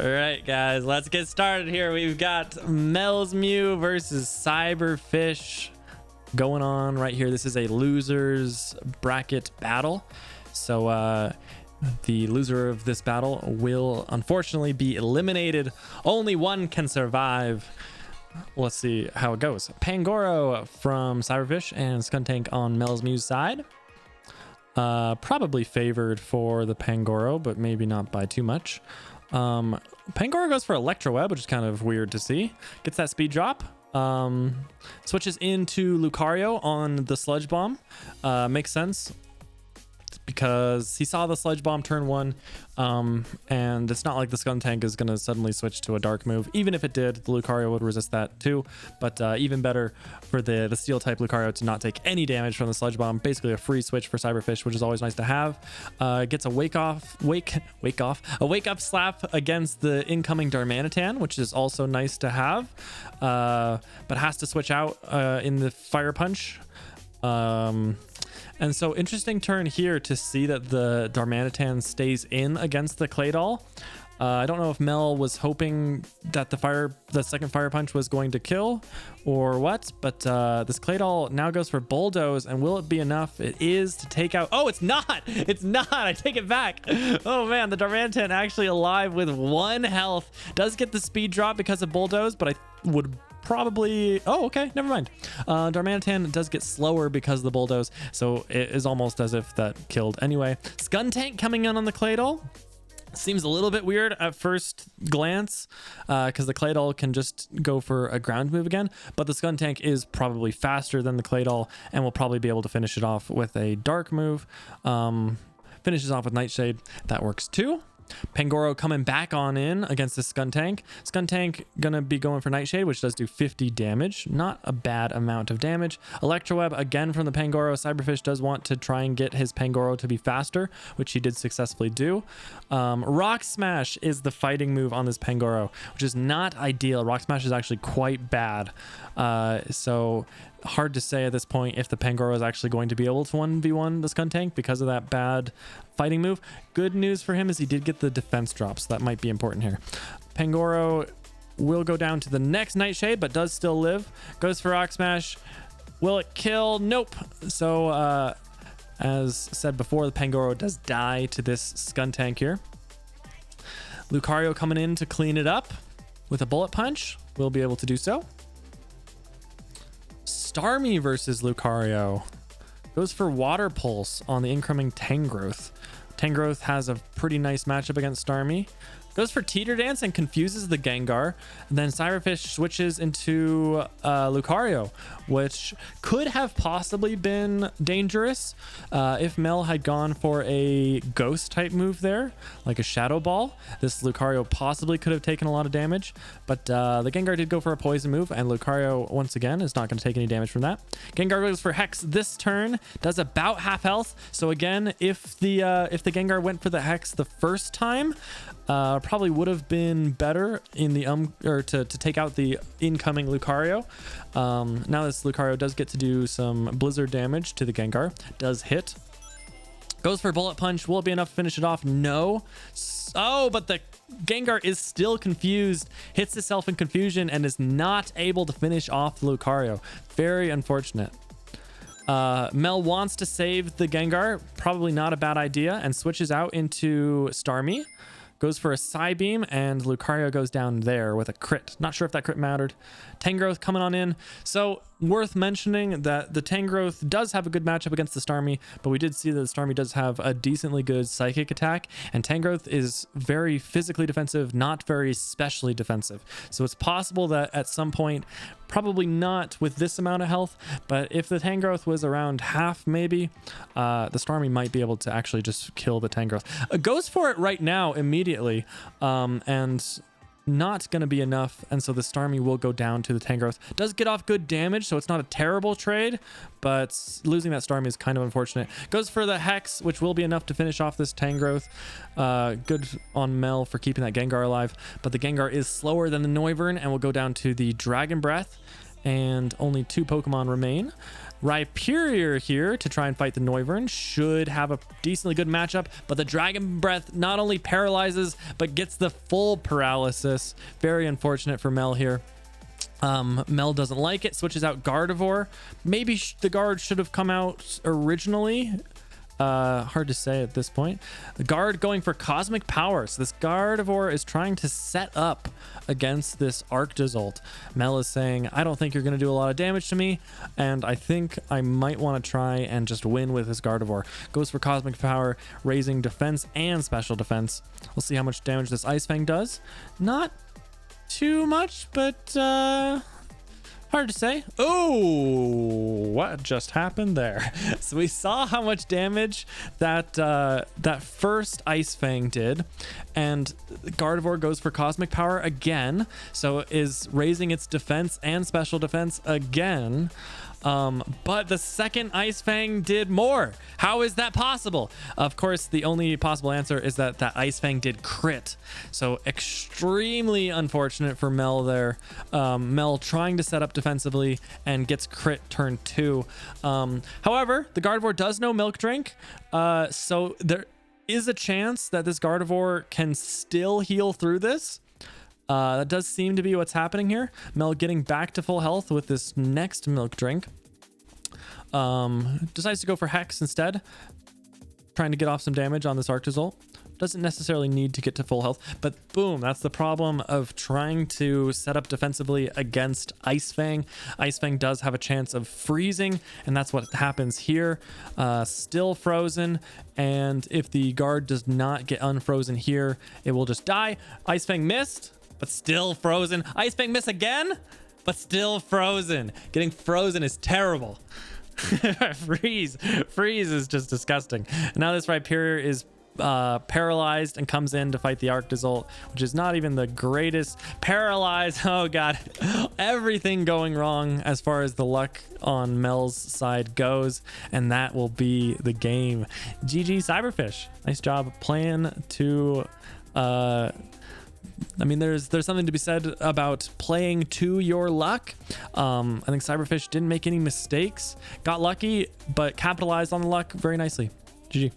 All right, guys, let's get started here. We've got MelsMew versus CyberFish going on right here. This is a losers bracket battle. So the loser of this battle will unfortunately be eliminated. Only one can survive. Let's see how it goes. Pangoro from CyberFish and Skuntank on MelsMew's side. Probably favored for the Pangoro, but maybe not by too much. Pangoro goes for Electroweb, which is kind of weird to see. Gets that speed drop. Switches into Lucario on the Sludge Bomb. Makes sense because he saw the Sludge Bomb turn one, and it's not like the Skuntank is going to suddenly switch to a dark move. Even if it did, the Lucario would resist that too, but even better for the Steel type Lucario to not take any damage from the Sludge Bomb. Basically a free switch for CyberFish, which is always nice to have. Gets a wake up slap against the incoming Darmanitan, which is also nice to have, but has to switch out in the Fire Punch. And so interesting turn here to see that the Darmanitan stays in against the Claydol. I don't know if Mel was hoping that the second Fire Punch was going to kill or what, but this Claydol now goes for Bulldoze, and will it be enough? It is to take out... Oh, it's not! It's not! I take it back! Oh man, the Darmanitan actually alive with 1 health. Does get the speed drop because of Bulldoze, but I would probably... Oh, okay, never mind. Darmanitan does get slower because of the Bulldoze, so it is almost as if that killed anyway. Skuntank coming in on the Claydol. Seems a little bit weird at first glance because the Claydol can just go for a ground move again, but the Skuntank is probably faster than the Claydol and will probably be able to finish it off with a dark move. Finishes off with Nightshade. That works too. Pangoro coming back on in against the Skuntank. Skuntank gonna be going for Nightshade, which does do 50 damage. Not a bad amount of damage. Electroweb again from the Pangoro. CyberFish does want to try and get his Pangoro to be faster, which he did successfully do. Rock Smash is the fighting move on this Pangoro, which is not ideal. Rock Smash is actually quite bad. So hard to say at this point if the Pangoro is actually going to be able to 1v1 the Skuntank because of that bad fighting move. Good news for him is he did get the defense drop, so that might be important here. Pangoro will go down to the next Nightshade, but does still live. Goes for Rock Smash. Will it kill? Nope. So as said before, the Pangoro does die to this Skuntank here. Lucario coming in to clean it up with a Bullet Punch. Will be able to do so. Starmie versus Lucario. Goes for Water Pulse on the incoming Tangrowth. Tangrowth has a pretty nice matchup against Starmie. Goes for Teeter Dance and confuses the Gengar. And then CyberFish switches into Lucario, which could have possibly been dangerous if Mel had gone for a Ghost type move there, like a Shadow Ball. This Lucario possibly could have taken a lot of damage, but the Gengar did go for a Poison move, and Lucario, once again, is not going to take any damage from that. Gengar goes for Hex this turn, does about half health. So again, if the Gengar went for the Hex the first time, probably would have been better in the to take out the incoming Lucario. Now this Lucario does get to do some blizzard damage to the Gengar. Does hit. Goes for Bullet Punch. Will it be enough to finish it off? No. Oh, but the Gengar is still confused. Hits itself in confusion and is not able to finish off the Lucario. Very unfortunate. Mel wants to save the Gengar. Probably not a bad idea, and switches out into Starmie. Goes for a Psybeam, and Lucario goes down there with a crit. Not sure if that crit mattered. Tangrowth coming on in. So worth mentioning that the Tangrowth does have a good matchup against the Starmie, but we did see that the Starmie does have a decently good psychic attack, and Tangrowth is very physically defensive, not very specially defensive. So it's possible that at some point, probably not with this amount of health, but if the Tangrowth was around half maybe, the Starmie might be able to actually just kill the Tangrowth. Goes for it right now immediately, and not going to be enough, and so the Starmie will go down to the Tangrowth. Does get off good damage, so it's not a terrible trade, but losing that Starmie is kind of unfortunate. Goes for the Hex, which will be enough to finish off this Tangrowth. Good on Mel for keeping that Gengar alive, but the Gengar is slower than the Noivern and will go down to the Dragon Breath. and only 2 Pokemon remain. Rhyperior here to try and fight the Noivern should have a decently good matchup, but the Dragon Breath not only paralyzes but gets the full paralysis. Very unfortunate for Mel here. Mel doesn't like it, switches out Gardevoir. Maybe the guard should have come out originally. Hard to say at this point. The guard going for Cosmic Power. So this Gardevoir is trying to set up against this Arctozolt. Mel is saying, I don't think you're going to do a lot of damage to me, and I think I might want to try and just win with this Gardevoir. Goes for Cosmic Power, raising defense and special defense. We'll see how much damage this Ice Fang does. Not too much, but hard to say. Oh, what just happened there? So we saw how much damage that that first Ice Fang did, and Gardevoir goes for Cosmic Power again, so is raising its defense and special defense again. But the second Ice Fang did more. How is that possible? Of course, the only possible answer is that that Ice Fang did crit. So extremely unfortunate for Mel there. Mel trying to set up defensively and gets crit turn 2. However, the Gardevoir does know Milk Drink. So there is a chance that this Gardevoir can still heal through this. That does seem to be what's happening here. Mel getting back to full health with this next Milk Drink. Decides to go for Hex instead, trying to get off some damage on this Arctozolt. Doesn't necessarily need to get to full health, but boom, that's the problem of trying to set up defensively against Ice Fang. Ice Fang does have a chance of freezing, and that's what happens here. Still frozen, and if the guard does not get unfrozen here, it will just die. Ice Fang missed, but still frozen. Ice Fang miss again, but still frozen. Getting frozen is terrible. Freeze is just disgusting. Now this Rhyperior is paralyzed and comes in to fight the Arctozolt, which is not even the greatest. Paralyzed. Oh god, everything going wrong as far as the luck on Mel's side goes, and that will be the game. GG CyberFish. Nice job playing to I mean, there's something to be said about playing to your luck. I think CyberFish didn't make any mistakes, got lucky, but capitalized on the luck very nicely. GG.